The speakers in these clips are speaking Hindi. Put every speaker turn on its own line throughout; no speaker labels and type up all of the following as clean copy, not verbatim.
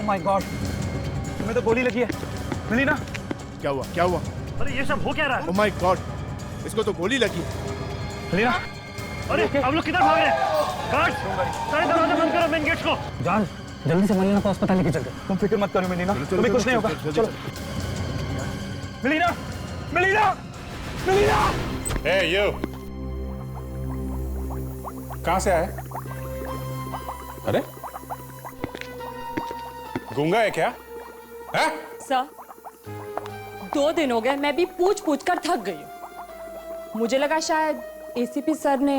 ओह माय गॉड, तुम्हें तो गोली लगी है। मिलीना,
क्या हुआ, क्या हुआ?
अरे ये सब हो क्या रहा है?
ओह माय गॉड, इसको तो गोली लगी है।
मिलीना,
अरे आप लोग किधर भाग रहे हैं? गार्ड, सारे दरवाजे बंद करो, मेन गेट्स को।
जॉर्ज, जल्दी से मिलीना को अस्पताल लेके चलते। तुम फिक्र मत करो मिलीना, तुम्हें कुछ नहीं होगा। चलो मिलीना, मिलीना, मिलीना।
ए यू, कहां से आए? अरे गूंगा है क्या? है?
सर, 2 दिन हो गए, मैं भी पूछ पूछ कर थक गई हूँ। मुझे लगा शायद एसीपी सर ने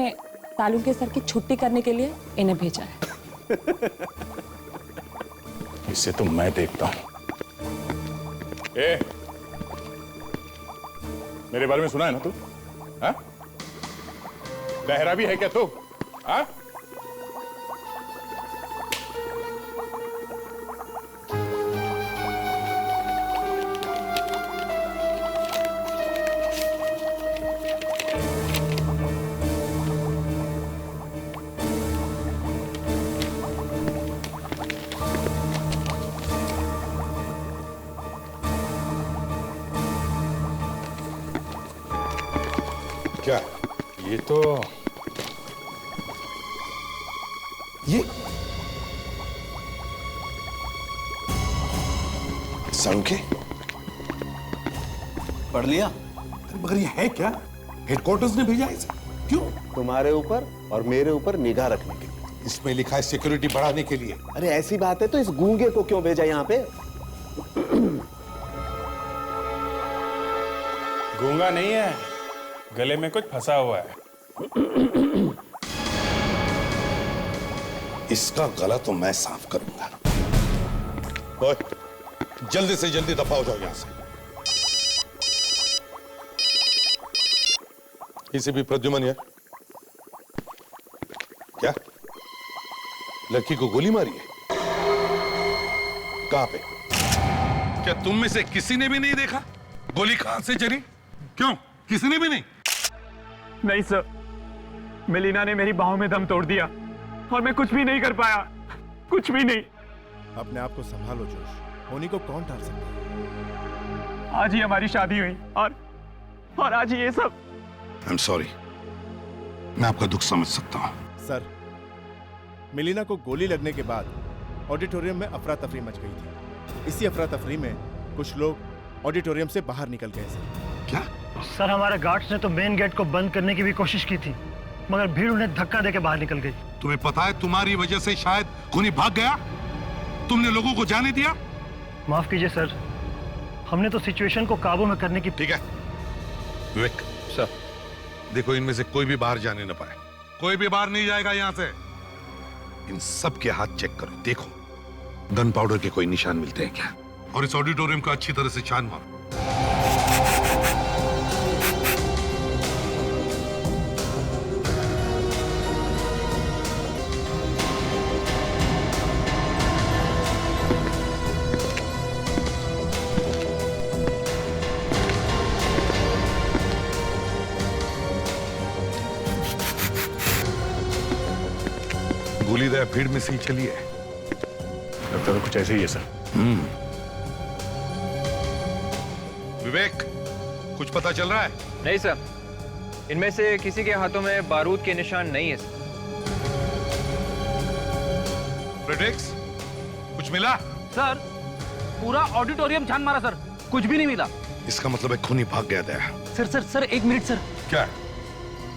तालुके सर की छुट्टी करने के लिए इन्हें भेजा है।
इसे तो मैं देखता हूं। ए, मेरे बारे में सुना है ना तू? हाँ? लहरा भी है क्या तू? हाँ? क्या ये तो
ये संख्या
पढ़ लिया?
मगर ये है क्या? हेडक्वार्टर्स ने भेजा इसे, क्यों?
तुम्हारे ऊपर और मेरे ऊपर निगाह रखने के लिए।
इसमें लिखा है सिक्योरिटी बढ़ाने के लिए।
अरे ऐसी बात है तो इस गूंगे को क्यों भेजा यहाँ पे?
गूंगा नहीं है, गले में कुछ फंसा हुआ है।
इसका गला तो मैं साफ करूंगा। ओए, जल्दी से जल्दी दफा हो जाओ यहां से। इसे भी प्रद्युमन है क्या? लड़की को गोली मारी है? कहां पे? क्या तुम में से किसी ने भी नहीं देखा गोली कहां से चली? क्यों, किसी ने भी नहीं?
नहीं सर, मिलीना ने मेरी बाहों में दम तोड़ दिया और मैं कुछ भी नहीं कर पाया, कुछ भी नहीं।
अपने आप को संभालो जोश, होनी को कौन टाल सकता है?
आज ही हमारी शादी हुई और आज ही ये सब।
आई एम सॉरी, मैं आपका दुख समझ सकता हूं।
सर, मिलीना को गोली लगने के बाद ऑडिटोरियम में अफरा तफरी मच गई थी। इसी अफरा तफरी में कुछ लोग ऑडिटोरियम से बाहर निकल गए सर।
क्या?
सर, हमारे गार्ड्स ने तो मेन गेट को बंद करने की भी कोशिश की थी, मगर भीड़ उन्हें धक्का देके बाहर निकल गई।
तुम्हें पता है तुम्हारी वजह से शायद खूनी भाग गया? तुमने लोगों को जाने दिया?
माफ कीजिए सर, हमने तो सिचुएशन को काबू में करने की।
ठीक है विवेक सर, देखो इनमें से कोई भी बाहर जाने न पाए। कोई भी बाहर नहीं जाएगा यहां से। इन सब के हाथ चेक करो, देखो गन पाउडर के कोई निशान मिलते हैं क्या? और इस ऑडिटोरियम का अच्छी तरह से छान मारो। गोली दया भीड़ में से चली है।
लगता तो कुछ ऐसे ही है सर।
विवेक, कुछ पता चल रहा है?
नहीं सर, इनमें से किसी के हाथों में बारूद के निशान नहीं है।
फ्रेडरिक्स, कुछ मिला?
सर, पूरा ऑडिटोरियम छान मारा सर, कुछ भी नहीं मिला।
इसका मतलब है खूनी भाग गया दया।
Sir 1 minute sir.
क्या?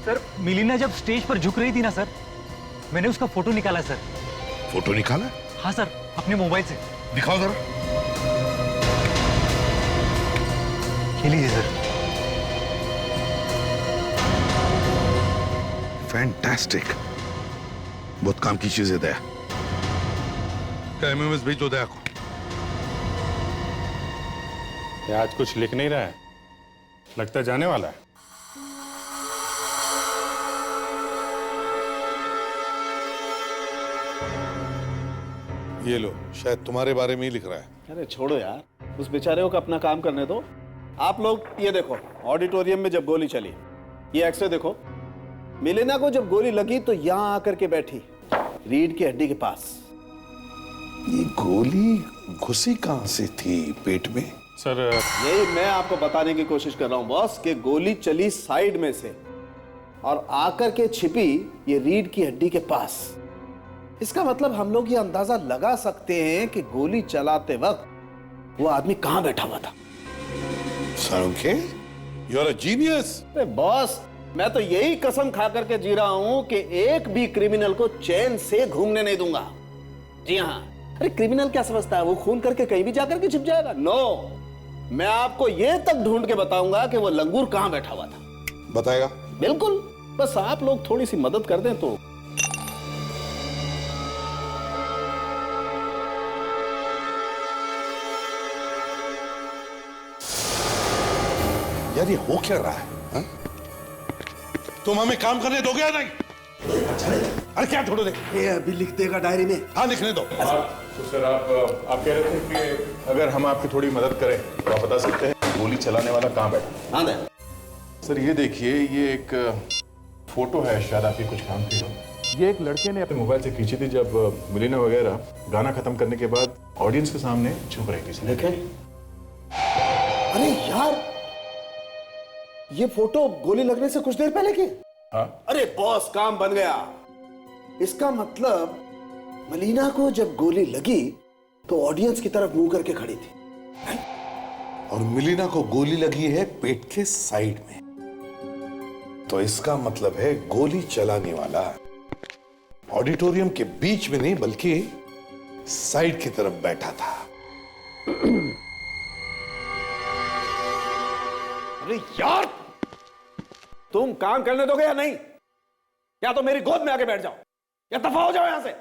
सर, मिलीना जब स्टेज पर झुक रही थी ना सर, मैंने उसका फोटो निकाला सर।
फोटो निकाला?
हाँ सर, अपने मोबाइल से।
दिखाओ जरा।
ये लीजिए सर।
फैंटास्टिक, बहुत काम की चीज है दया। क्या एमएमएस भेजो दया को।
ये आज कुछ लिख नहीं रहा है, लगता जाने वाला है।
ये लो, शायद तुम्हारे बारे में ही लिख रहा है।
अरे छोड़ो यार, उस बेचारे को अपना काम करने दो। आप लोग ये देखो, ऑडिटोरियम में जब गोली चली, ये एक्सरे देखो। मिलीना को जब गोली लगी तो यहां आकर के बैठी, रीढ़ की हड्डी के पास।
ये गोली घुसी कहां से थी पेट में?
सर यही मैं आपको बताने की कोशिश कर रहा हूं बॉस कि गोली चली साइड में से और आकर के छिपी ये रीढ़ की हड्डी के पास। इसका मतलब हम लोग ये अंदाजा लगा सकते हैं कि गोली चलाते वक्त वो आदमी कहां बैठा हुआ था।
Salunkhe, you are a genius.
अरे बॉस, मैं तो यही कसम खा करके जी रहा हूं कि एक भी क्रिमिनल को चैन से घूमने नहीं दूंगा। जी हाँ, अरे क्रिमिनल क्या समझता है वो खून करके कहीं भी जाकर के छिप जाएगा? नो, मैं आपको ये तक ढूंढ के बताऊंगा कि वो लंगूर कहां बैठा हुआ था।
बताएगा?
बिल्कुल, बस आप लोग थोड़ी सी मदद कर दें तो।
यार ये हो क्या रहा है हा? तुम हमें काम करने दोगे या नहीं? अरे क्या छोड़ो दे,
ये अभी लिख देगा डायरी में।
हाँ लिखने दो।
तो सर आप कह रहे थे कि अगर हम आपकी थोड़ी मदद करें तो आप बता सकते हैं गोली चलाने वाला कहाँ बैठा?
हाँ दे।
सर ये देखिए, ये एक फोटो है, शायद आपके कुछ काम की हो। ये एक लड़के ने अपने मोबाइल से खींची थी जब मिलीना वगैरह गाना खत्म करने के बाद ऑडियंस के सामने छुप रही थी।
देखें, अरे यार ये फोटो गोली लगने से कुछ देर पहले की।
हाँ?
अरे बॉस, काम बन गया। इसका मतलब मलीना को जब गोली लगी तो ऑडियंस की तरफ मुंह करके खड़ी थी
और मिलीना को गोली लगी है पेट के साइड में। तो इसका मतलब है गोली चलाने वाला ऑडिटोरियम के बीच में नहीं बल्कि साइड की तरफ बैठा था।
अरे यार, तुम काम करने दोगे या नहीं? या तो मेरी गोद में आके बैठ जाओ या दफा हो जाओ यहां से।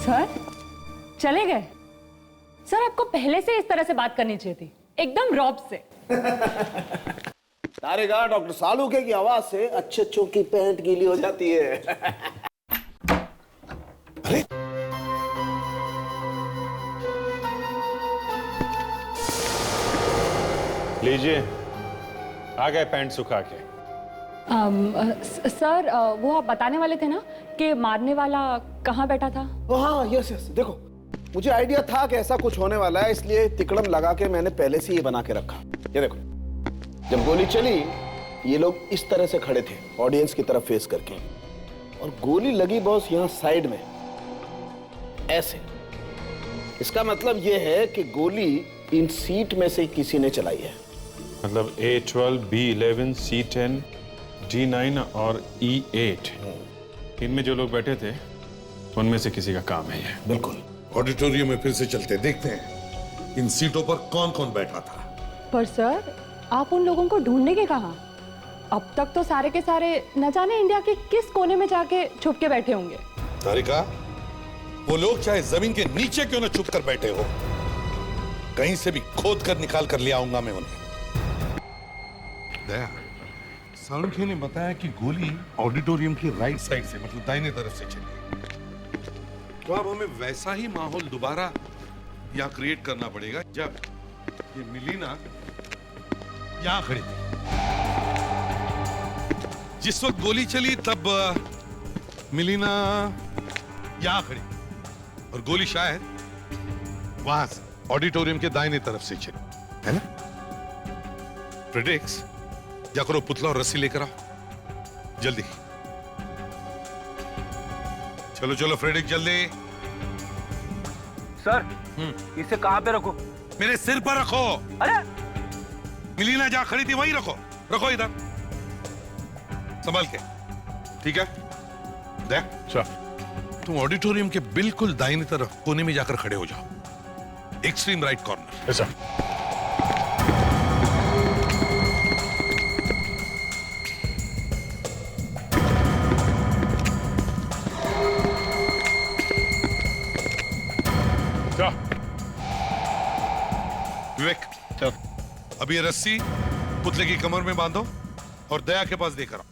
सर चले गए? सर आपको पहले से इस तरह से बात करनी चाहिए थी, एकदम रॉब से।
तारेगा डॉक्टर सालुके की आवाज से अच्छों की पैंट गीली हो जाती है।
अरे
लीजिए, आ गए पैंट सुखा के।
सर वो आप बताने वाले थे ना कि मारने वाला कहाँ बैठा था?
हाँ यस यस, देखो मुझे आइडिया था कि ऐसा कुछ होने वाला है, इसलिए तिकड़म लगा के मैंने पहले से ये बना के रखा। ये देखो, जब गोली चली ये लोग इस तरह से खड़े थे ऑडियंस की तरफ फेस करके, और गोली लगी बॉस यहाँ साइड में ऐसे। इसका मतलब ये है कि गोली इन सीट में से किसी ने चलाई है।
मतलब A12, B11, C10, D9 और E8, इनमें जो लोग बैठे थे उनमें से किसी का काम है ये।
बिल्कुल।
ऑडिटोरियम में फिर से चलते देखते हैं इन सीटों पर कौन कौन बैठा था।
पर सर आप उन लोगों को ढूंढने के कहा? अब तक तो सारे के सारे न जाने इंडिया के किस कोने में जाके छुप के बैठे होंगे।
तारिका, वो लोग चाहे जमीन के नीचे क्यों न छुप कर बैठे हो, कहीं से भी खोद कर निकाल कर ले आऊंगा मैं उन्हें। दया, सालुंखे ने बताया कि गोली ऑडिटोरियम की राइट साइड से, मतलब दाहिने तरफ से चली। तो अब हमें वैसा ही माहौल दोबारा यहाँ क्रिएट करना पड़ेगा जब ये मिलीना यहाँ खड़ी थी। जिस वक्त गोली चली तब मिलीना यहाँ खड़ी और गोली शायद वहां से ऑडिटोरियम के दाहिने तरफ से चली, है ना? प्रेडिक्स, जा करो पुतला और रस्सी लेकर आओ जल्दी। चलो चलो फ्रेडिक जल्दी।
सर इसे कहाँ पे रखो?
मेरे सिर पर रखो।
अरे
मिलीना जहां खड़ी थी वहीं रखो, रखो इधर संभाल के, ठीक है? देख, तुम ऑडिटोरियम के बिल्कुल दाहिनी तरफ कोने में जाकर खड़े हो जाओ, एक्सट्रीम राइट कॉर्नर।
ऐसा
विवेक, अब ये रस्सी पुतले की कमर में बांधो और दया के पास देकर आओ।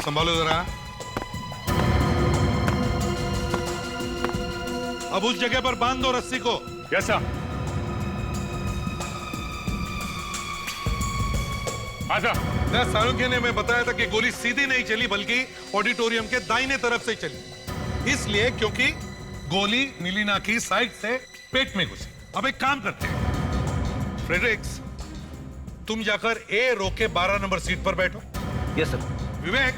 संभालो जरा। अब उस जगह पर बांध दो रस्सी को।
कैसा? आजा।
सालुंखे ने हमें बताया था कि गोली सीधी नहीं चली बल्कि ऑडिटोरियम के दाहिने तरफ से चली, इसलिए क्योंकि गोली मिलीना की साइड से पेट में घुसी। अब एक काम करते हैं, फ्रेडरिक्स तुम जाकर ए रो के 12 नंबर सीट पर बैठो।
Yes sir.
विवेक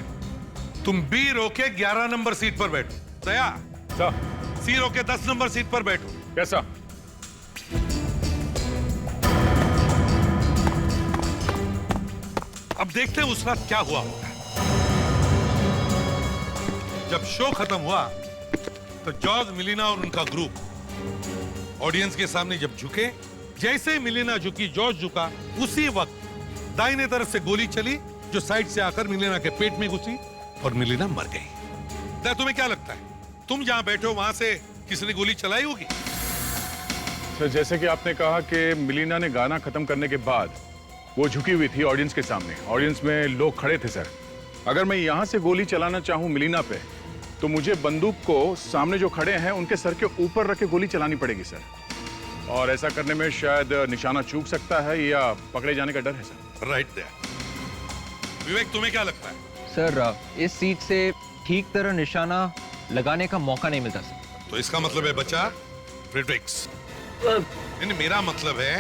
तुम बी रो के 11 नंबर सीट पर बैठो। दया
सर।
सी रो के 10 नंबर सीट पर बैठो।
कैसा?
अब देखते हैं उस रात क्या हुआ होगा। जब शो खत्म हुआ तो जॉर्ज, मिलीना और उनका ग्रुप ऑडियंस के सामने जब झुके, जैसे ही मिलीना झुकी जॉर्ज झुका, उसी वक्त दाहिने तरफ से गोली चली जो साइड से आकर मिलीना के पेट में घुसी और मिलीना मर गई। तुम्हें क्या लगता है, तुम जहां बैठे हो वहां से किसी ने गोली चलाई होगी?
सर जैसे कि आपने कहा कि मिलीना ने गाना खत्म करने के बाद वो झुकी हुई थी ऑडियंस के सामने, ऑडियंस में लोग खड़े थे सर। अगर मैं यहां से गोली चलाना चाहूं मिलीना पे, तो मुझे बंदूक को सामने जो खड़े हैं उनके सर के ऊपर रख के गोली चलानी पड़ेगी सर, और ऐसा करने में शायद निशाना चूक सकता है या पकड़े जाने का डर है सर।
Right there. विवेक तुम्हें क्या लगता है?
सर इस सीट से ठीक तरह निशाना लगाने का मौका नहीं मिलता सर।
तो इसका मतलब है बचा फ्रेडरिक्स। मेरा मतलब है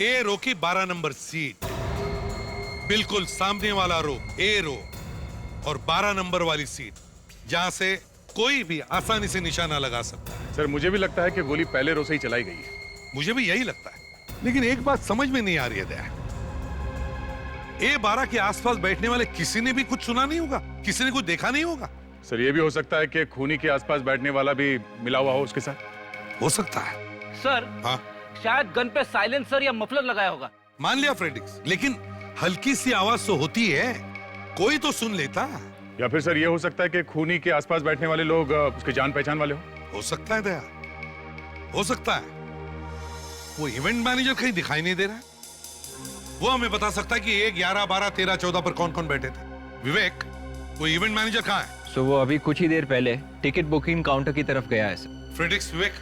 ए रो की 12 नंबर सीट, बिल्कुल सामने वाला रो ए रो, और 12 नंबर वाली सीट जहां से कोई भी आसानी से निशाना लगा सकता है।
सर मुझे भी लगता है कि गोली पहले रो से ही चलाई गई है।
मुझे भी यही लगता है, लेकिन एक बात समझ में नहीं आ रही है दया, A12 के आसपास बैठने वाले किसी ने भी कुछ सुना नहीं होगा, किसी ने कुछ देखा नहीं होगा।
सर ये भी हो सकता है कि खूनी के आसपास बैठने वाला भी मिला हुआ हो उसके साथ।
हो सकता है
सर।
हाँ,
शायद गन पे साइलेंसर या मफलर लगाया होगा।
मान लिया फ्रेडरिक्स, लेकिन हल्की सी आवाज तो होती है, कोई तो सुन लेता।
या फिर सर ये हो सकता है कि खूनी के आसपास बैठने वाले लोग उसके जान पहचान वाले
हो सकता है दया, हो सकता है। वो इवेंट मैनेजर कहीं दिखाई नहीं दे रहा है, वो हमें बता सकता है कि 1, 11, 12, 13, 14 पर कौन कौन बैठे थे। विवेक वो इवेंट मैनेजर कहाँ है?
सो वो अभी कुछ ही देर पहले टिकट बुकिंग काउंटर की तरफ गया है सर।
फ्रेडरिक्स, विवेक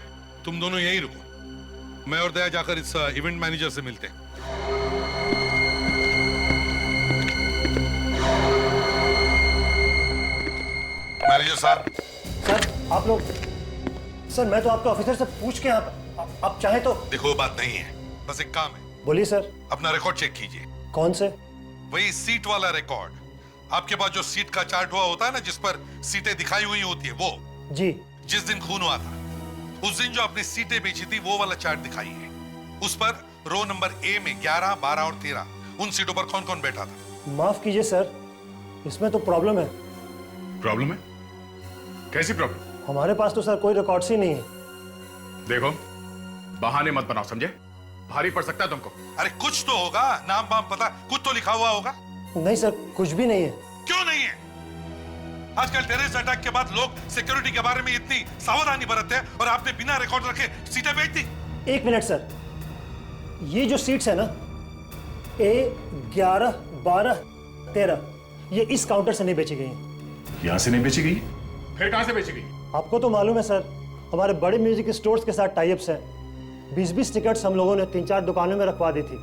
तुम दोनों यहीं रुको, मैं और दया जाकर इस इवेंट मैनेजर से मिलते हैं। मैनेजर साहब।
सर आप लोग, सर मैं तो आपके ऑफिसर से पूछ के आप चाहे तो।
देखो वो बात नहीं है, बस एक काम है।
बोलिए सर।
अपना रिकॉर्ड चेक कीजिए।
कौन से?
वही सीट वाला रिकॉर्ड। आपके पास जो सीट का चार्ट हुआ होता है ना, जिस पर सीटें दिखाई हुई होती है, वो
जी।
जिस दिन खून हुआ था उस दिन जो आपने सीटें बेची थी वो वाला चार्ट दिखाइए। उस पर रो नंबर ए में 11, 12 और 13 उन सीटों पर कौन कौन बैठा था?
माफ कीजिए सर, इसमें तो प्रॉब्लम है।
प्रॉब्लम है? कैसी प्रॉब्लम?
हमारे पास तो सर कोई रिकॉर्ड्स ही नहीं है।
देखो बहाने मत बनाओ, समझे? भारी पड़ सकता है तुमको।
अरे कुछ तो होगा, नाम वाम पता, कुछ तो लिखा हुआ होगा।
नहीं सर, कुछ भी नहीं है।
क्यों नहीं है? आजकल टेररिस्ट अटैक के बाद लोग सिक्योरिटी के बारे में इतनी सावधानी बरतते हैं और आपने बिना रिकॉर्ड रखे सीटें बेच दी।
एक मिनट सर, ये जो सीट्स है ना, A11, 12, 13, ये इस काउंटर से नहीं बेची गई।
यहां से नहीं बेची गई? फिर कहां से बेची गई?
आपको तो मालूम है सर, हमारे बड़े म्यूजिक स्टोर्स के साथ टाई-अप्स हैं। 20-20 टिकट्स हम लोगों ने 3-4 दुकानों में रखवा दी थी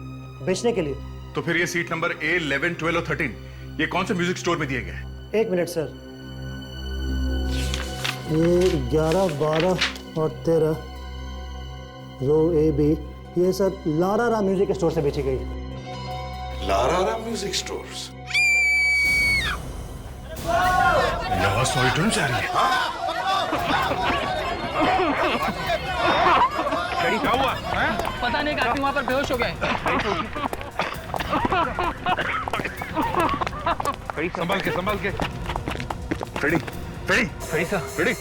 बेचने के लिए।
तो फिर ये सीट नंबर A11, 12 और 13 ये कौन से म्यूजिक स्टोर में दिए गए?
एक मिनट सर, A11, 12 और 13 रो AB, ये सब लारारा म्यूजिक स्टोर से बेची गई।
लारारा म्यूजिक स्टोर्स?
यहाँ सॉरी ड्रम्स आ रही है।
क्या हुआ? पता नहीं, आदमी वहां पर बेहोश हो गया है।
संभाल के, संभाल के।
Freddie, Freddie,
Freddie sir.
Freddie,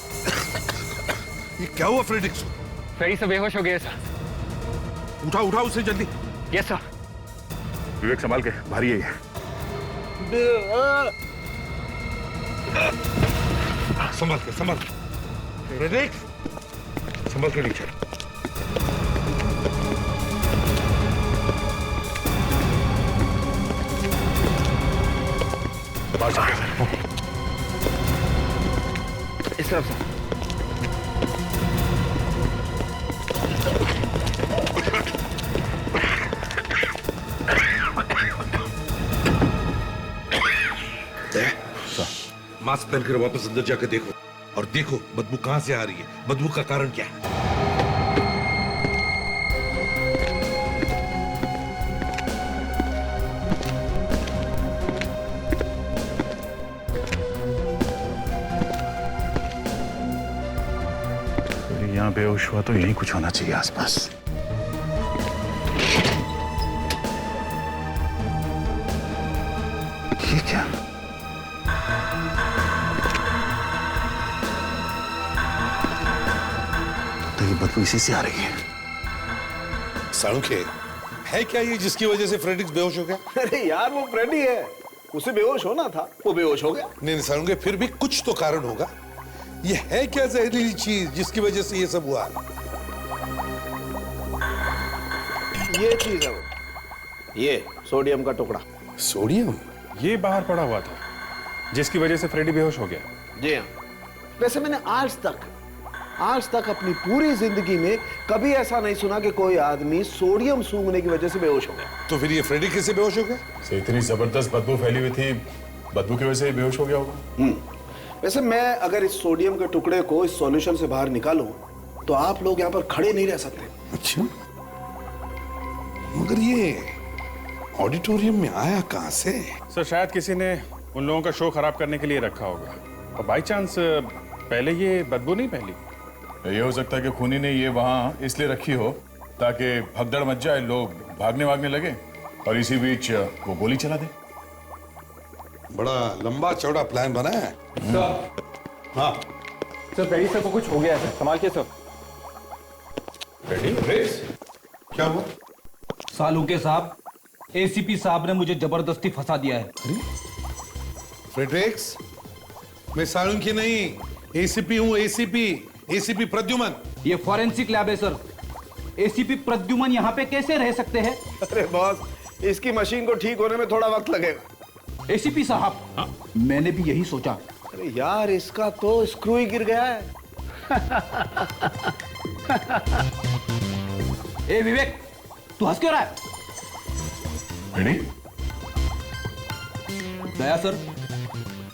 ये क्या हुआ फ्रेडरिक्स?
फ्रेडी सर बेहोश हो गए सर।
उठा उठा उसे जल्दी।
Yes sir.
विवेक संभाल के, भारी है ये।
संभल के, संभल के। देख, संभल के नीचे।
इस तरफ से।
मास्क पहनकर वापस अंदर जाकर देखो और देखो बदबू कहां से आ रही है, बदबू का कारण क्या है।
यहाँ बेहोश हुआ तो यही कुछ होना चाहिए आसपास। ये क्या? तो ये बदबू इसी से आ रही है।
साळुंखे, है क्या ये जिसकी वजह से फ्रेडिक्स बेहोश हो गया?
अरे यार वो फ्रेडी है, उसे बेहोश होना था, वो बेहोश हो गया।
नहीं साळुंखे, फिर भी कुछ तो कारण होगा। ये है क्या जहरीली चीज जिसकी वजह से ये सब हुआ?
ये चीज है वो, ये सोडियम का टुकड़ा।
सोडियम?
ये बाहर पड़ा हुआ था जिसकी वजह से फ्रेडी बेहोश हो गया।
जी हाँ। वैसे मैंने आज तक अपनी पूरी जिंदगी में कभी ऐसा नहीं सुना कि कोई आदमी सोडियम सूंघने की वजह से बेहोश हो गया।
तो फिर ये फ्रेडी कैसे बेहोश हो गया?
इतनी जबरदस्त बदबू फैली हुई थी, बदबू की वजह से बेहोश हो गया होगा।
वैसे मैं अगर इस सोडियम के टुकड़े को इस सॉल्यूशन से बाहर निकालूं तो आप लोग यहाँ पर खड़े नहीं रह सकते।
अच्छा, मगर ये ऑडिटोरियम में आया कहां से?
सर शायद किसी ने उन लोगों का शो खराब करने के लिए रखा होगा और बाई चांस पहले ये बदबू नहीं फैली।
ये हो सकता है कि खूनी ने ये वहां इसलिए रखी हो ताकि भगदड़ मच जाए, लोग भागने वागने लगे और इसी बीच वो गोली चला दे।
बड़ा लंबा चौड़ा प्लान बना है। हाँ
सर, फ्रेडी सर को कुछ हो गया है, संभाल के सर।
क्या हुआ?
सालुके साहब, एसीपी साहब ने मुझे जबरदस्ती फंसा दिया है।
फ्रेडरिक्स, मैं साळुंखे नहीं, एसीपी हूँ। एसीपी प्रद्युमन।
ये फॉरेंसिक लैब है सर। एसीपी प्रद्युमन यहाँ पे कैसे रह सकते हैं?
अरे बॉस, इसकी मशीन को ठीक होने में थोड़ा वक्त लगेगा।
एसीपी साहब, मैंने भी यही सोचा।
अरे यार, इसका तो स्क्रू ही गिर गया है।
ए विवेक, तू हंस क्यों रहा है? दया सर,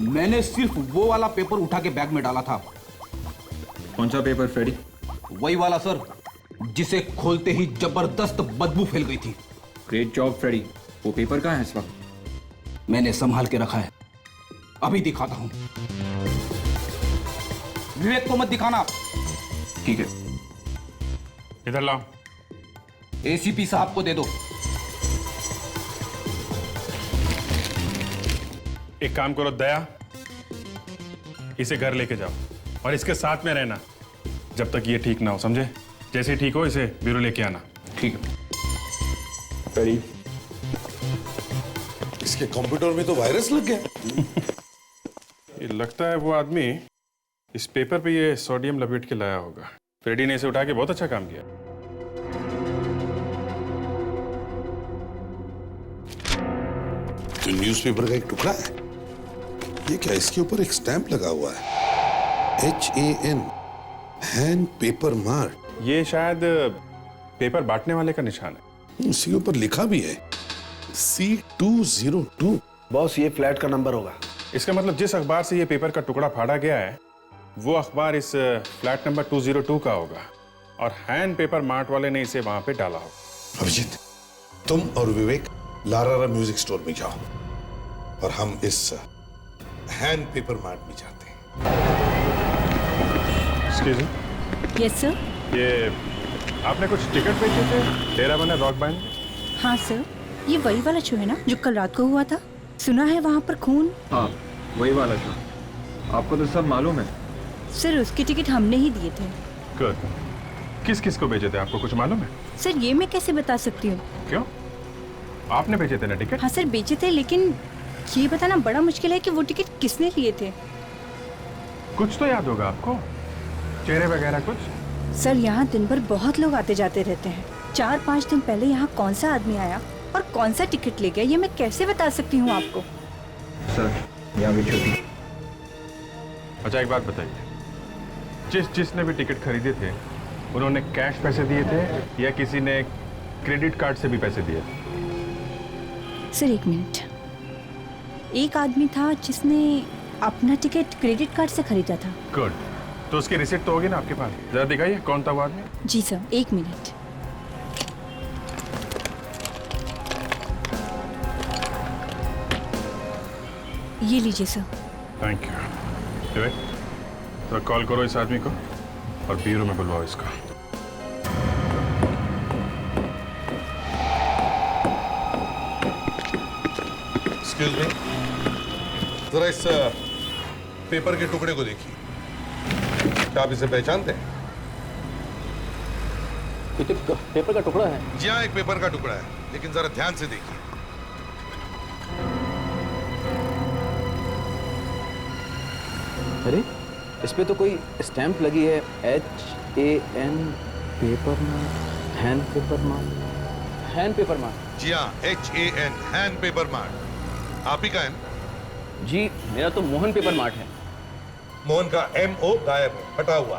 मैंने सिर्फ वो वाला पेपर उठा के बैग में डाला था।
कौन सा पेपर फ्रेडी?
वही वाला सर, जिसे खोलते ही जबरदस्त बदबू फैल गई थी।
Great job Freddie. वो पेपर कहाँ है इस वक्त?
मैंने संभाल के रखा है, अभी दिखाता हूं। विवेक को मत दिखाना।
ठीक है।
इधर लाओ।
एसीपी साहब को दे दो।
एक काम करो दया, इसे घर लेके जाओ और इसके साथ में रहना जब तक ये ठीक ना हो, समझे? जैसे ही ठीक हो इसे ब्यूरो लेके आना।
ठीक है। फ्रेडी,
इसके कंप्यूटर में तो वायरस लग गया।
ये लगता है वो आदमी इस पेपर पे ये सोडियम लपेट के लाया होगा। फ्रेडी ने इसे उठा के बहुत अच्छा काम किया।
तो न्यूज़पेपर का एक टुकड़ा है। ये क्या? इसके ऊपर एक स्टैंप लगा हुआ है, HAN, हैंड पेपर मार्क।
ये शायद पेपर बांटने वाले का निशान है।
इसके ऊपर लिखा भी है C202।
बॉस, ये फ्लैट का नंबर होगा।
इसका मतलब जिस अखबार से ये पेपर का टुकड़ा फाड़ा गया है वो अखबार इस फ्लैट नंबर 202 का होगा और हैंड पेपर मार्ट वाले ने इसे वहां पे डाला होगा।
अभिजीत, तुम और विवेक लारारा म्यूजिक स्टोर में जाओ और हम इस हैंड पेपर मार्ट में जाते हैं।
Excuse me.
Yes sir.
ये आपने कुछ टिकट बेचे थे डेरा बना रॉक बैंड?
हाँ सर, ये वही वाला शो है ना जो कल रात को हुआ था? सुना है वहाँ पर खून।
हाँ, वही वाला शो। आपको तो सब मालूम है।
सर, उसके टिकट हमने ही दिए थे।
गुड। किस किस को भेजे थे, आपको कुछ मालूम है?
सर, ये मैं कैसे बता सकती हूँ।
क्यों? आपने भेजे थे ना टिकट?
हाँ सर, बेचे थे, लेकिन ये बताना बड़ा मुश्किल है कि वो टिकट किसने लिए थे।
कुछ तो याद होगा आपको, चेहरे वगैरह कुछ?
सर यहाँ दिन भर बहुत लोग आते जाते रहते हैं। 4-5 दिन पहले यहाँ कौन सा आदमी आया और कौन सा टिकट ले गया ये मैं कैसे बता सकती हूँ आपको?
सर यहाँ भी छोटी।
अच्छा एक बात बताइए, जिसने भी टिकट खरीदे थे उन्होंने कैश पैसे दिए थे या किसी ने क्रेडिट कार्ड से भी पैसे दिए थे?
सर एक मिनट, एक आदमी था जिसने अपना टिकट क्रेडिट कार्ड से खरीदा था।
गुड, तो उसकी रिसिप्ट तो होगी ना आपके पास? जरा दिखाइए कौन था वो आदमी।
जी सर, एक मिनट। ये लीजिए सर।
Thank you. तो कॉल करो इस आदमी को और ब्यूरो में बुलवाओ इसको।
एक्सक्यूज मी, जरा इस पेपर के टुकड़े को देखिए। क्या आप इसे पहचानते हैं?
पेपर का टुकड़ा है?
जी हाँ, एक पेपर का टुकड़ा है, लेकिन जरा ध्यान से देखिए।
अरे इस पे तो कोई स्टैंप लगी है, HAN paper mart, hand paper mart, hand paper mart.
जी हाँ, HAN, हैंड पेपर मार्ट। आप ही का है?
जी मेरा तो मोहन पेपर मार्ट है।
मोहन का MO गायब है, हटा हुआ।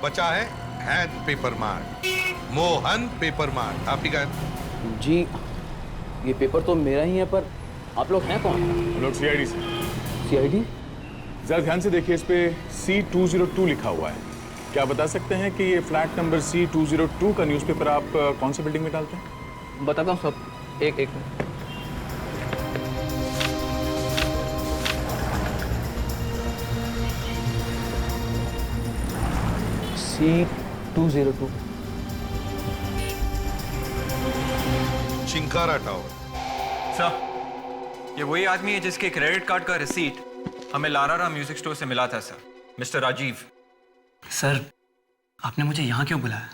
बचा है hand paper mart, Mohan paper mart. आप ही का है?
जी ये पेपर तो मेरा ही है, पर आप लोग हैं कौन?
हम लोग CID से।
CID?
जरा ध्यान से देखिए, इस पे C202 लिखा हुआ है। क्या बता सकते हैं कि ये फ्लैट नंबर C202 का न्यूज़पेपर आप कौन सी बिल्डिंग में डालते हैं?
बताता हूँ सब, एक minute. C202
chinkara tower.
Sir ये वही आदमी है जिसके क्रेडिट कार्ड का रिसीट हमें लारारा म्यूजिक स्टोर से मिला था सर, मिस्टर राजीव।
सर आपने मुझे यहाँ क्यों बुलाया?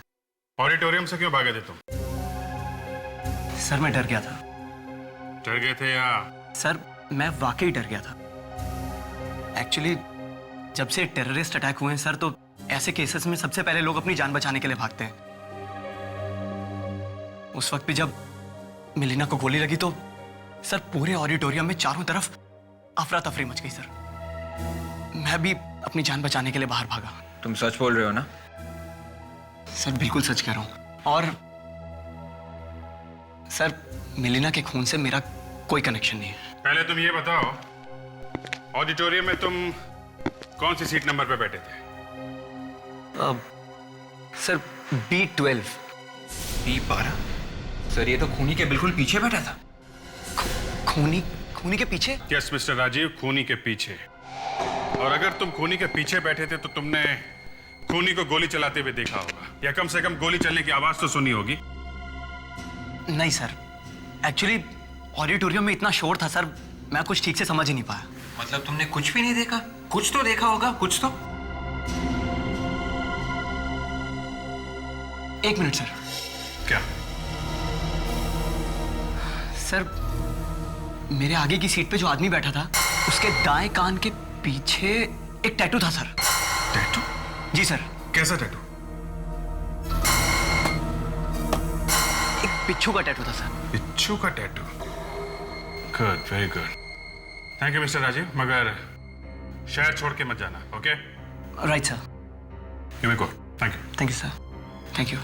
ऑडिटोरियम से क्यों भागे थे तुम?
सर मैं डर गया था।
डर गए थे या?
सर मैं वाकई डर गया था। एक्चुअली जब से टेररिस्ट अटैक हुए हैं सर, तो ऐसे केसेस में सबसे पहले लोग अपनी जान बचाने के लिए भागते हैं। उस वक्त भी जब मिलीना को गोली लगी तो सर पूरे ऑडिटोरियम में चारों तरफ अफरा तफरी मच गई सर। मैं भी अपनी जान बचाने के लिए बाहर भागा।
तुम सच बोल रहे हो ना?
सर बिल्कुल सच कह रहा हूं। और सर मिलीना के खून से मेरा कोई कनेक्शन नहीं है।
पहले तुम ये बताओ, ऑडिटोरियम में तुम कौन सी सीट नंबर पे बैठे थे?
Sir B12।
B12? सर ये तो खूनी के बिल्कुल पीछे बैठा था।
खूनी के पीछे?
यस मिस्टर राजीव, खूनी के पीछे। और अगर तुम खूनी के पीछे बैठे थे तो तुमने खूनी को गोली चलाते हुए देखा होगा, या कम से कम गोली चलने की आवाज तो सुनी होगी।
नहीं सर, एक्चुअली ऑडिटोरियम में इतना शोर था सर, मैं कुछ ठीक से समझ ही नहीं पाया।
मतलब तुमने कुछ भी नहीं देखा? कुछ तो देखा होगा, कुछ तो।
एक मिनट सर।
क्या?
सर मेरे आगे की सीट पे जो आदमी बैठा था उसके दाएं कान के पीछे एक टैटू था सर।
टैटू?
जी सर।
कैसा टैटू?
एक बिच्छू का टैटू था सर।
बिच्छू का tattoo? Good, very good. Thank you mister Rajiv, मगर शहर छोड़ के मत जाना, okay?
Right sir.
You may go. Thank you.
Thank you sir. Thank you.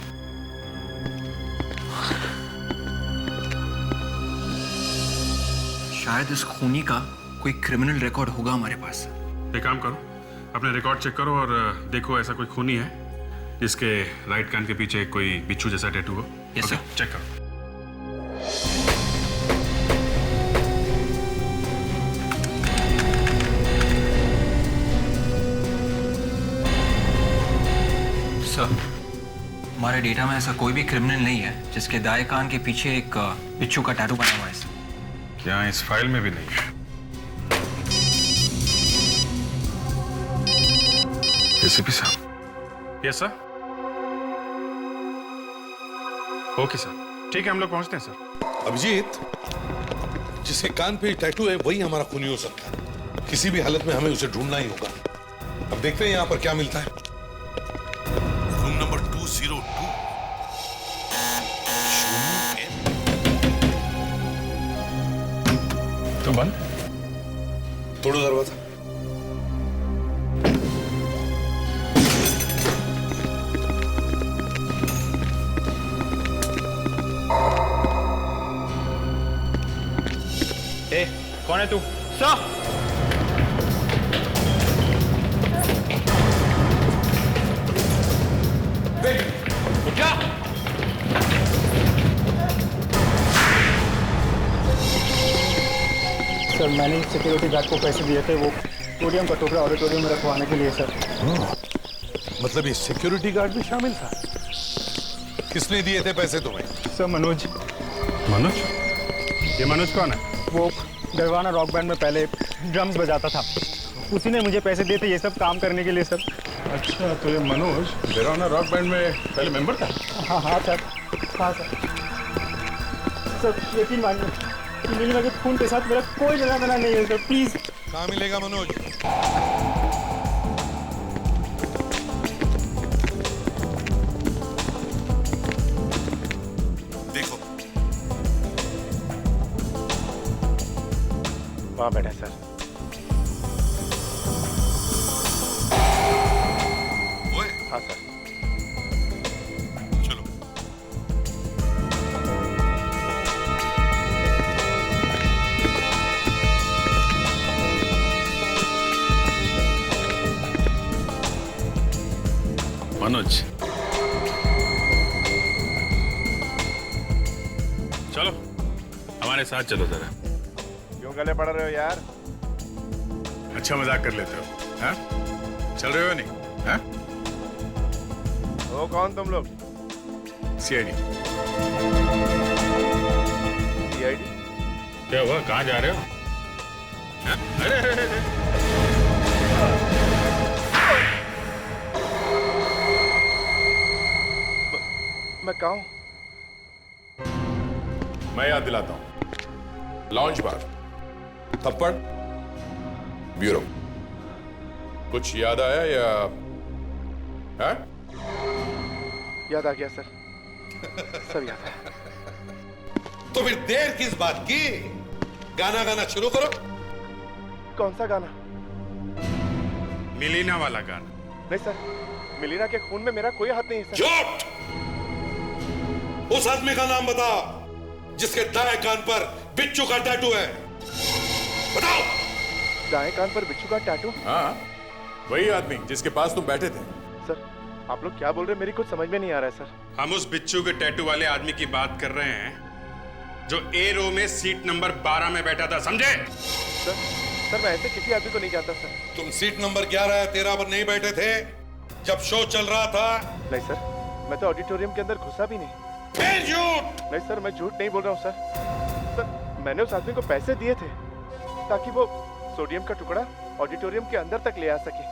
शायद इस खूनी का कोई क्रिमिनल रिकॉर्ड होगा हमारे पास।
एक काम करो, अपने रिकॉर्ड चेक करो और देखो ऐसा कोई खूनी है जिसके राइट कान के पीछे कोई बिच्छू जैसा टैटू हो।
Yes sir.
चेक करो।
सर हमारे डेटा में ऐसा कोई भी क्रिमिनल नहीं है जिसके दाएं कान के पीछे एक बिच्छू का टैटू बना हुआ है सर।
क्या इस फाइल में भी नहीं है? एसीपी साहब। Yes sir. ओके सर, ठीक है, हम लोग पहुंचते हैं सर।
अभिजीत, जिसके कान पे टैटू है वही हमारा खूनी हो सकता है। किसी भी हालत में हमें उसे ढूंढना ही होगा।
अब देखते हैं यहाँ पर क्या मिलता है। Room number 202।
तो बंद।
तोड़ो दरवाजा।
ए, कौन है तू? सर! उठ जा!
सर मैंने सिक्योरिटी गार्ड को पैसे दिए थे वो सोडियम का टुकड़ा ऑडिटोरियम में रखवाने के लिए सर।
मतलब ये सिक्योरिटी गार्ड भी शामिल था? किसने दिए थे पैसे तुम्हें?
सर मनोज।
मनोज? ये मनोज कौन है?
वो डरवाना रॉक बैंड में पहले ड्रम्स बजाता था, उसी ने मुझे पैसे दिए थे ये सब काम करने के लिए सर।
अच्छा, तो ये मनोज डेराना रॉक बैंड में पहले मेंबर था?
हाँ हाँ सर, हाँ सर। सर यकीन मानिए मीलिना के खून के साथ मेरा कोई लेना देना नहीं है सर, प्लीज।
कहाँ मिलेगा मनोज? देखो।
वहाँ बैठा सर।
वो है?
हाँ सर।
चलो।
मनोज, चलो हमारे साथ चलो जरा।
क्यों गले पड़ रहे हो यार?
अच्छा मजाक कर लेते हो, हाँ? चल रहे हो नहीं? हाँ?
हो कौन तुम लोग?
सीआईडी।
सीआईडी?
क्या हुआ? कहाँ जा रहे हो? हाँ? अरे, अरे, अरे, अरे।
मैं कहा हूं?
मैं याद दिलाता हूं। लॉन्च बार, थप्पड़, ब्यूरो। कुछ याद आया या है?
याद आ गया सर, सब याद है।
तो फिर देर किस बात की? गाना गाना शुरू करो।
कौन सा गाना?
मिलीना वाला गाना।
नहीं सर, मिलीना के खून में मेरा कोई हाथ नहीं है सर।
झूठ! उस आदमी का नाम बता जिसके दाएं कान पर बिच्छू का टैटू है। बताओ।
दाएं कान पर बिच्छू का टैटू?
हाँ, वही आदमी जिसके पास तुम बैठे थे।
सर आप लोग क्या बोल रहे हैं? मेरी कुछ समझ में नहीं आ रहा है सर।
हम उस बिच्छू के टैटू वाले आदमी की बात कर रहे हैं जो ए रो में सीट नंबर 12 में बैठा था, समझे?
सर मैं ऐसे किसी आदमी को नहीं जानता सर।
तुम सीट नंबर 11 या 13 पर नहीं बैठे थे जब शो चल रहा था?
नहीं सर, मैं तो ऑडिटोरियम के अंदर घुसा भी नहीं।
फिर झूठ!
नहीं सर, मैं झूठ नहीं बोल रहा हूँ सर। सर मैंने उस आदमी को पैसे दिए थे ताकि वो सोडियम का टुकड़ा ऑडिटोरियम के अंदर तक ले आ सके,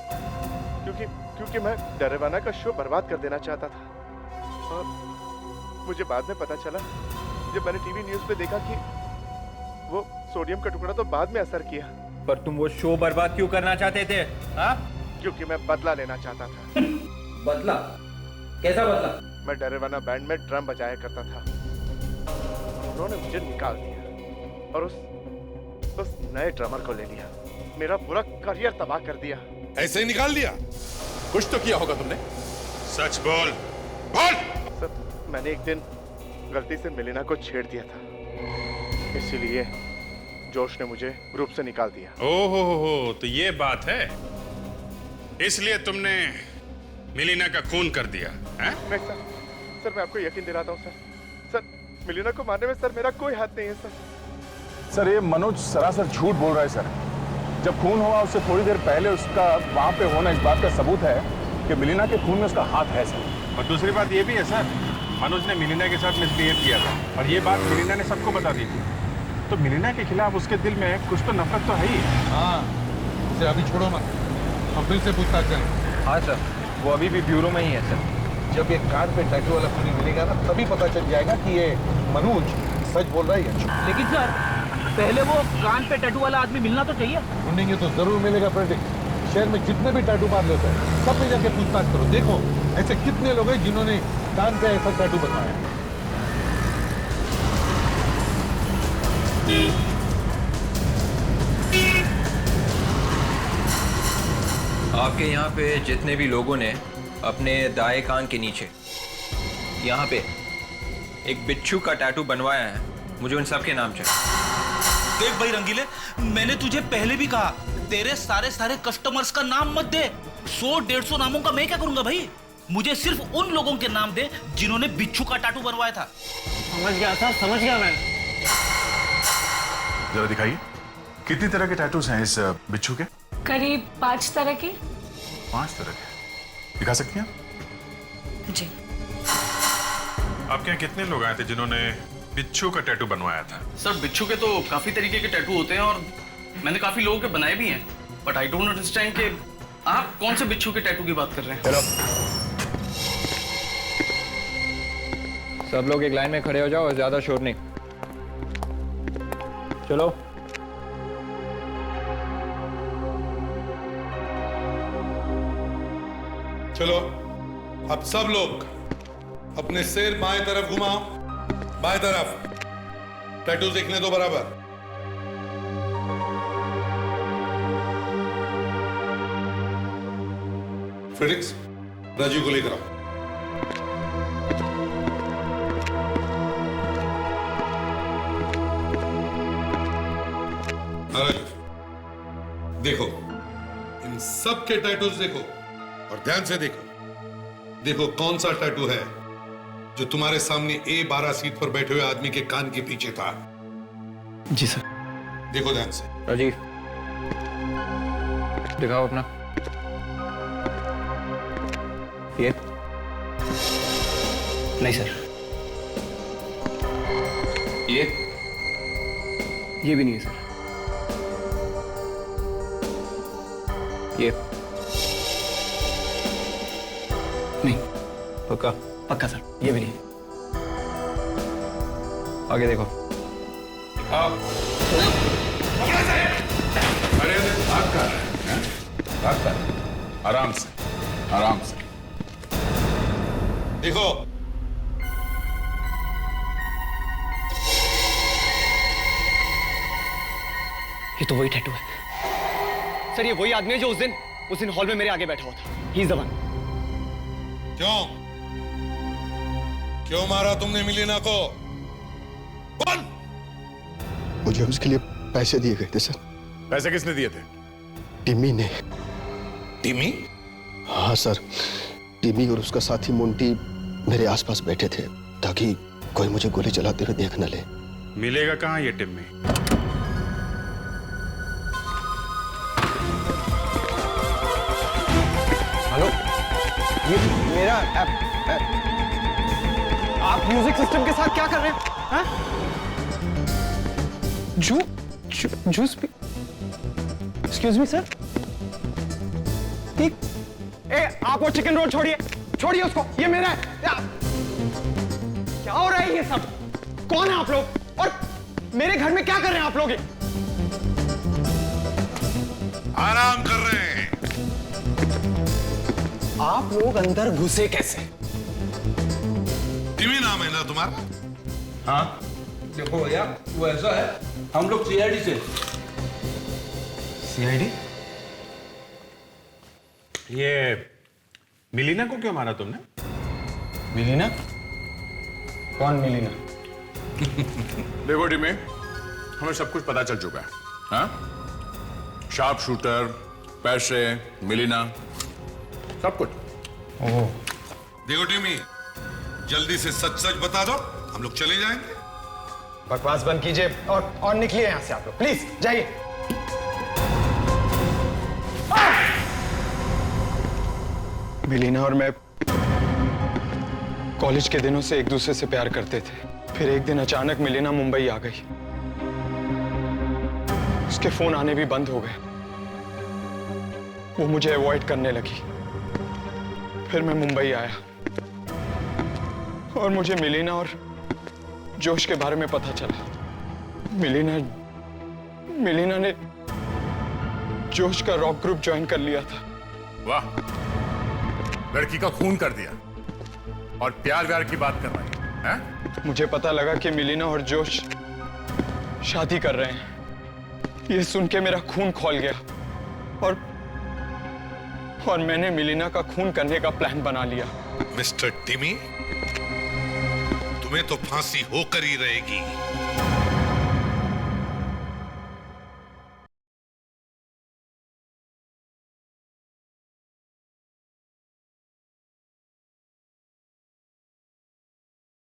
क्योंकि मैं डरेवाना का शो बर्बाद कर देना चाहता था। और मुझे बाद में पता चला जब मैंने टीवी न्यूज़ पे देखा कि वो सोडियम का टुकड़ा तो बाद में असर किया।
पर तुम वो शो बर्बाद क्यों करना चाहते थे? हाँ?
क्योंकि मैं बदला लेना चाहता था।
बदला? कैसा बदला?
मैं डरेवाना बैंड में ड्रम बजाया करता था, उन्होंने मुझे निकाल दिया और उस नए ड्रमर को ले लिया, मेरा पूरा करियर तबाह कर दिया।
ऐसे ही निकाल दिया?
कुछ तो किया होगा तुमने।
सच बोल, बोल।
सर मैंने एक दिन गलती से मिलीना को छेड़ दिया था, इसीलिए जोश ने मुझे ग्रुप से निकाल दिया।
ओहो, तो ये बात है, इसलिए तुमने मिलीना का खून कर दिया है?
नहीं सर, मैं आपको यकीन दिलाता हूँ सर, मिलीना को मारने में सर मेरा कोई हाथ नहीं है
सर ये मनोज सरासर झूठ बोल रहा है सर। जब खून हुआ उससे थोड़ी देर पहले उसका वहां पे होना इस बात का सबूत है कि मिलीना के खून में उसका हाथ है सर।
और दूसरी बात ये भी है सर, मनोज ने मिलीना के साथ मिसबिहेव किया था और ये बात मिलीना ने सबको बता दी थी, तो मिलीना के खिलाफ उसके दिल में कुछ तो नफरत तो है ही।
हाँ, उसे अभी छोड़ो मत, हम फिर से पूछताछ करें।
हाँ सर, वो अभी भी ब्यूरो में ही है सर।
जब ये कान पे टैटू वाला खूनी मिलेगा ना तभी पता चल जाएगा कि ये मनोज सच बोल रहा है।
लेकिन सर पहले वो कान पे टैटू वाला आदमी मिलना तो चाहिए।
ढूंढेंगे तो जरूर मिलेगा प्रेडिक्ट।
शहर में जितने भी टैटू पार्लर हैं सब में जाके पूछताछ करो। देखो ऐसे कितने लोग हैं जिन्होंने कान पे ऐसा टैटू बनवाया है।
आपके यहाँ पे जितने भी लोगों ने अपने दाएं कान के नीचे यहाँ पे एक बिच्छू का टैटू बनवाया है, मुझे उन सब के नाम चाहिए।
देख भाई रंगीले, मैंने तुझे पहले भी कहा तेरे सारे कस्टमर्स का नाम मत दे। 100-150 नामों का मैं क्या करूंगा भाई? मुझे सिर्फ उन लोगों के नाम दे जिन्होंने बिच्छू का टैटू बनवाया था।
समझ गया सर, समझ गया मैं।
जरा दिखाइए कितनी तरह के टैटूज हैं इस बिच्छू के?
करीब 5 तरह के।
5 तरह के दिखा सकती हैं आप?
जी।
आपके यहाँ कितने लोग आए थे जिन्होंने बिच्छू का टैटू बनवाया था?
सर बिच्छू के तो काफी तरीके के टैटू होते हैं और मैंने काफी लोगों के बनाए भी हैं, बट आई डोंट अंडरस्टैंड कि आप कौन से बिच्छू के टैटू की बात कर रहे हैं।
सब लोग एक लाइन में खड़े हो जाओ और ज्यादा शोर नहीं। चलो।
चलो अब सब लोग अपने सिर बाएं तरफ घुमाओ, बाएं तरफ। टैटू देखने दो बराबर। फ्रेडिक्स, राजीव को लेकर आओ। राजीव, देखो इन सब के टैटूज देखो और ध्यान से देखो। देखो कौन सा टैटू है जो तुम्हारे सामने A12 सीट पर बैठे हुए आदमी के कान के पीछे था।
जी सर।
देखो ध्यान से।
राजीव दिखाओ अपना। ये
नहीं सर। ये भी नहीं है सर।
ये
नहीं।
पक्का?
पक्का सर, ये भी नहीं।
आगे देखो।
अरे बात कर रहे हैं, बात कर। आराम से, आराम से।
देखो
ये तो वही टैटू है सर। ये वही आदमी है जो उस दिन हॉल में मेरे आगे बैठा हुआ था। He is the one.
क्यों मारा तुमने मिलीना को? कौन?
मुझे उसके लिए पैसे दिए गए थे सर।
पैसे किसने दिए थे?
टिम्मी ने।
टिम्मी?
हाँ सर, टिम्मी और उसका साथी मोंटी मेरे आसपास बैठे थे ताकि कोई मुझे गोली चलाते हुए देख न ले।
मिलेगा कहाँ ये टिम्मी?
हेलो, ये मेरा आप म्यूजिक सिस्टम के साथ क्या कर रहे हैं? हाँ? Juice P? Excuse me sir. आप वो चिकन रोल छोड़िए, छोड़िए उसको। ये मेरा है। क्या हो रहा है ये सब? कौन है आप लोग और मेरे घर में क्या कर रहे हैं आप लोग?
आराम कर रहे हैं।
आप लोग अंदर घुसे कैसे?
टिम्मी नाम है ना तुम्हारा?
हाँ देखो भैया, वो ऐसा है, हम लोग सीआईडी से।
सीआईडी?
ये मिलीना को क्यों मारा तुमने?
मिलीना? कौन मिलीना?
देखो टिम्मी, हमें सब कुछ पता चल चुका है। हाँ? शार्प शूटर, पैसे, मिलीना, सब कुछ।
ओह।
देखो टिम्मी, जल्दी से सच सच बता दो, हम लोग चले जाएंगे।
बकवास बंद कीजिए और निकलिए यहां से आप लोग, प्लीज जाइए।
मिलीना और मैं कॉलेज के दिनों से एक दूसरे से प्यार करते थे। फिर एक दिन अचानक मिलीना मुंबई आ गई। उसके फोन आने भी बंद हो गए। वो मुझे अवॉइड करने लगी। फिर मैं मुंबई आया और मुझे मिलीना और जोश के बारे में पता चला। मिलीना जोश का रॉक ग्रुप ज्वाइन कर लिया था।
वाह, लड़की का खून कर दिया और प्यार व्यार की बात कर रही है?
मुझे पता लगा कि मिलीना और जोश शादी कर रहे हैं। ये सुन के मेरा खून खौल गया और मैंने मिलीना का खून करने का प्लान बना लिया।
मिस्टर टिमी, तुम्हें तो फांसी होकर ही रहेगी।